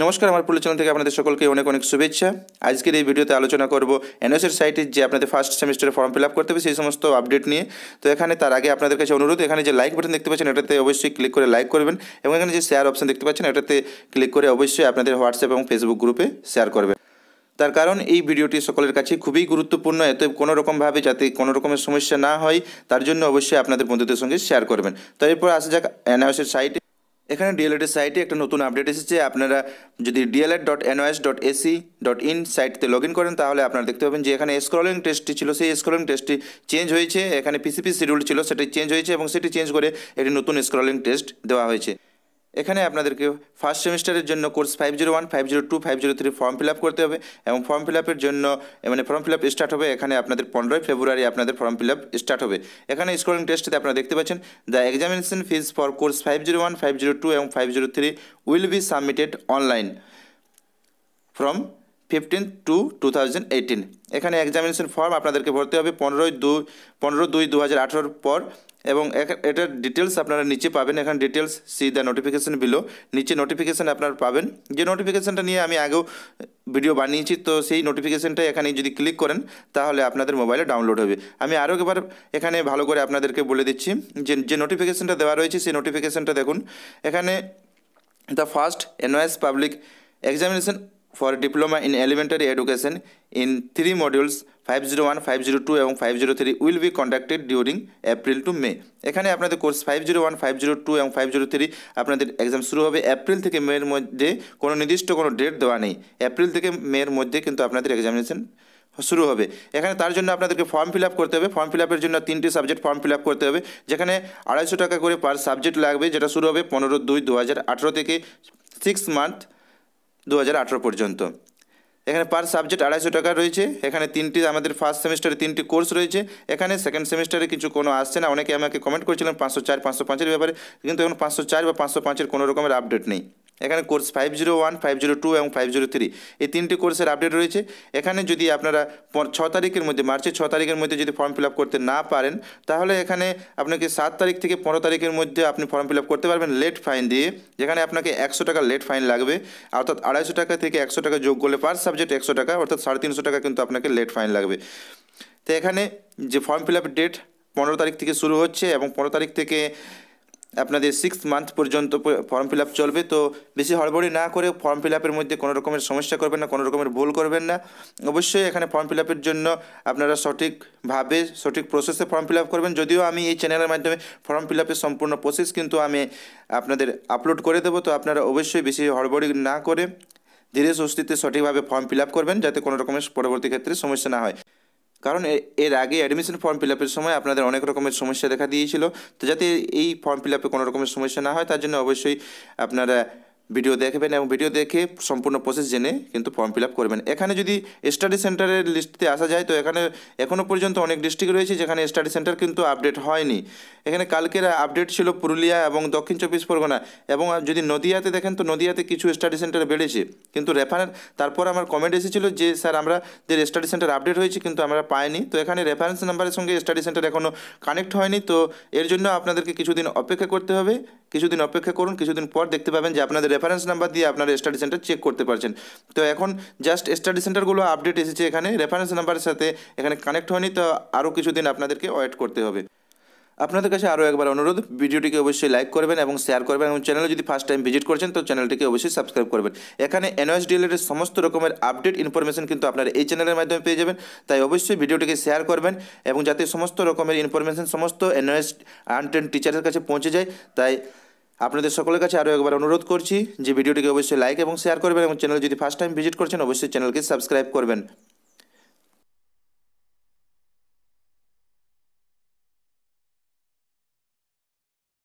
নমস্কার, আমার পুরো চ্যানেল থেকে আপনাদের সকলকে অনেক অনেক শুভেচ্ছা। আজকের এই ভিডিওতে আলোচনা করব এনওএসের সাইটে যে আপনাদের ফার্স্ট সেমিস্টারে ফর্ম ফিল আপ করতে হবে সেই সমস্ত আপডেট নিয়ে। তো এখানে তার আগে আপনাদের কাছে অনুরোধ, এখানে যে লাইক বাটন দেখতে পাচ্ছেন এটাতে অবশ্যই ক্লিক করে লাইক করবেন, এবং এখানে যে শেয়ার অপশন দেখতে পাচ্ছেন এটাতে ক্লিক করে অবশ্যই আপনাদের হোয়াটসঅ্যাপ এবং ফেসবুক গ্রুপে শেয়ার করবেন। তার কারণ এই ভিডিওটি সকলের কাছে খুবই গুরুত্বপূর্ণ, এতে কোনো রকমভাবে যাতে কোনো রকমের সমস্যা না হয় তার জন্য অবশ্যই আপনাদের বন্ধুদের সঙ্গে শেয়ার করবেন। তো এরপর আসা যাক এনওএসের সাইটে। এখানে ডিএলএডের সাইটে একটা নতুন আপডেট এসেছে। আপনারা যদি dled.nos.ac.in সাইটতে লগ ইন করেন তাহলে আপনারা দেখতে পাবেন যে এখানে স্ক্রলিং টেস্টটি ছিল, সেই স্ক্রলিং টেস্টটি চেঞ্জ হয়েছে। এখানে পিসিপি শিডিউল ছিল, সেটি চেঞ্জ হয়েছে এবং সেটি চেঞ্জ করে একটি নতুন স্ক্রলিং টেস্ট দেওয়া হয়েছে। এখানে আপনাদেরকে ফার্স্ট সেমিস্টারের জন্য কোর্স 501, 502, 503 ফর্ম ফিল আপ করতে হবে, এবং ফর্ম ফিল আপের জন্য ফর্ম ফিল আপ স্টার্ট হবে এখানে আপনাদের 15 ফেব্রুয়ারি আপনাদের ফর্ম ফিল আপ স্টার্ট হবে। এখানে স্কোরিং টেস্টে আপনারা দেখতে পাচ্ছেন the examination fees for course 501, 502 এবং 503 will be submitted online from 15 to 2018। এখানে এক্সামিনেশন ফর্ম আপনাদেরকে ভরতে হবে 15/2/2018 পর, এবং এটার ডিটেলস আপনারা নিচে পাবেন। এখানে details C the notification below, নিচে নোটিফিকেশান আপনারা পাবেন। যে নোটিফিকেশানটা নিয়ে আমি আগেও ভিডিও বানিয়েছি, তো সেই নোটিফিকেশানটা এখানে যদি ক্লিক করেন তাহলে আপনাদের মোবাইলে ডাউনলোড হবে। আমি আরও একবার এখানে ভালো করে আপনাদেরকে বলে দিচ্ছি যে নোটিফিকেশানটা দেওয়া রয়েছে সেই নোটিফিকেশানটা দেখুন। এখানে the first nos public examination for diploma in elementary education in 3 modules 501, 502 এবং 503 will be conducted during April to May। এখানে আপনাদের কোর্স 501, 502 এবং 503 আপনাদের এক্সাম শুরু হবে এপ্রিল থেকে মের মধ্যে, কোনো নির্দিষ্ট কোনো ডেট দেওয়া নেই। এপ্রিল থেকে মের মধ্যে কিন্তু আপনাদের এক্সামিনেশন শুরু হবে। এখানে তার জন্য আপনাদেরকে ফর্ম ফিল আপ করতে হবে। ফর্ম ফিল আপের জন্য 3টি সাবজেক্ট ফর্ম ফিল আপ করতে হবে, যেখানে 250 টাকা করে পার সাবজেক্ট লাগবে, যেটা শুরু হবে 15/2/2018 থেকে 6 মার্চ 2018 পর্যন্ত। এখানে পার সাবজেক্ট 250 টাকা রয়েছে। এখানে আমাদের ফার্স্ট সেমিস্টারে 3টি কোর্স রয়েছে। এখানে সেকেন্ড সেমিস্টারে কিছু কোনো আসছে না। অনেকে আমাকে কমেন্ট করেছিলেন 504, 505-এর ব্যাপারে, কিন্তু এখন 504 বা 505-এর কোনো রকমের আপডেট নেই। এখানে কোর্স 501, 502 এবং 503 এই 3টি কোর্সের আপডেট রয়েছে। এখানে যদি আপনারা 6 তারিখের মধ্যে, মার্চের 6 তারিখের মধ্যে যদি ফর্ম ফিল আপ করতে না পারেন তাহলে এখানে আপনাকে 7 তারিখ থেকে 15 তারিখের মধ্যে আপনি ফর্ম ফিল আপ করতে পারবেন লেট ফাইন দিয়ে, যেখানে আপনাকে 100 টাকা লেট ফাইন লাগবে। অর্থাৎ 250 টাকা থেকে 100 টাকা যোগ করলে পার সাবজেক্ট 100 টাকা, অর্থাৎ 350 টাকা কিন্তু আপনাকে লেট ফাইন লাগবে। তো এখানে যে ফর্ম ফিল আপের ডেট 15 তারিখ থেকে শুরু হচ্ছে, এবং 15 তারিখ থেকে আপনাদের 6 মান্থ পর্যন্ত ফর্ম ফিল আপ চলবে। তো বেশি হড়বড়ি না করে ফর্ম ফিল আপের মধ্যে কোনো রকমের সমস্যা করবেন না, কোনো রকমের ভুল করবেন না। অবশ্যই এখানে ফর্ম ফিল আপের জন্য আপনারা সঠিকভাবে সঠিক প্রসেসে ফর্ম ফিল আপ করবেন। যদিও আমি এই চ্যানেলের মাধ্যমে ফর্ম ফিল আপের সম্পূর্ণ প্রসেস কিন্তু আমি আপনাদের আপলোড করে দেবো। তো আপনারা অবশ্যই বেশি হড়বড়ি না করে ধীরে সুস্থিতে সঠিকভাবে ফর্ম ফিল আপ করবেন, যাতে কোনো রকমের পরবর্তী ক্ষেত্রে সমস্যা না হয়। কারণ এর আগে অ্যাডমিশন ফর্ম ফিল আপের সময় আপনাদের অনেক রকমের সমস্যা দেখা দিয়েছিল। তো যাতে এই ফর্ম ফিল আপে কোনো রকমের সমস্যা না হয় তার জন্য অবশ্যই আপনারা ভিডিও দেখবেন, এবং ভিডিও দেখে সম্পূর্ণ প্রসেস জেনে কিন্তু ফর্ম ফিল আপ করবেন। এখানে যদি স্টাডি সেন্টারের লিস্টে আসা যায় তো এখানে এখনও পর্যন্ত অনেক ডিস্ট্রিক্ট রয়েছে যেখানে স্টাডি সেন্টার কিন্তু আপডেট হয়নি। এখানে কালকের আপডেট ছিল পুরুলিয়া এবং দক্ষিণ 24 পরগনা, এবং যদি নদিয়াতে দেখেন তো নদিয়াতে কিছু স্টাডি সেন্টার বেড়েছে, কিন্তু তারপর আমার কমেন্ট এসেছিল যে স্যার আমরা যে স্টাডি সেন্টার আপডেট হয়েছে কিন্তু আমরা পাইনি। তো এখানে রেফারেন্স নাম্বারের সঙ্গে স্টাডি সেন্টার এখনও কানেক্ট হয়নি। তো এর জন্য আপনাদেরকে কিছুদিন অপেক্ষা করতে হবে। কিছুদিন অপেক্ষা করুন, কিছুদিন পর দেখতে পাবেন যে আপনাদের রেফারেন্স নাম্বার দিয়ে আপনার স্টাডি সেন্টার চেক করতে পারছেন। তো এখন জাস্ট স্টাডি সেন্টারগুলো আপডেট এসেছে, এখানে রেফারেন্স নাম্বারের সাথে এখানে কানেক্ট হয়নি। তো আরও কিছুদিন আপনাদেরকে ওয়েট করতে হবে। আপনাদের কাছে আরও একবার অনুরোধ, ভিডিওটিকে অবশ্যই লাইক করবেন এবং শেয়ার করবেন, এবং চ্যানেলে যদি ফার্স্ট টাইম ভিজিট করছেন তো চ্যানেলটিকে অবশ্যই সাবস্ক্রাইব করবেন। এখানে এনওএস ডিএলএডের সমস্ত রকমের আপডেট ইনফরমেশন কিন্তু আপনারা এই চ্যানেলের মাধ্যমে পেয়ে যাবেন। তাই অবশ্যই ভিডিওটিকে শেয়ার করবেন, এবং যাতে সমস্ত রকমের ইনফরমেশন সমস্ত এনওএস আনট্রেন টিচারের কাছে পৌঁছে যায়। তাই আপনাদের সকলের কাছে আরও একবার অনুরোধ করছি যে ভিডিওটিকে অবশ্যই লাইক এবং শেয়ার করবেন, এবং চ্যানেল যদি ফার্স্ট টাইম ভিজিট করছেন অবশ্যই চ্যানেলকে সাবস্ক্রাইব করবেন।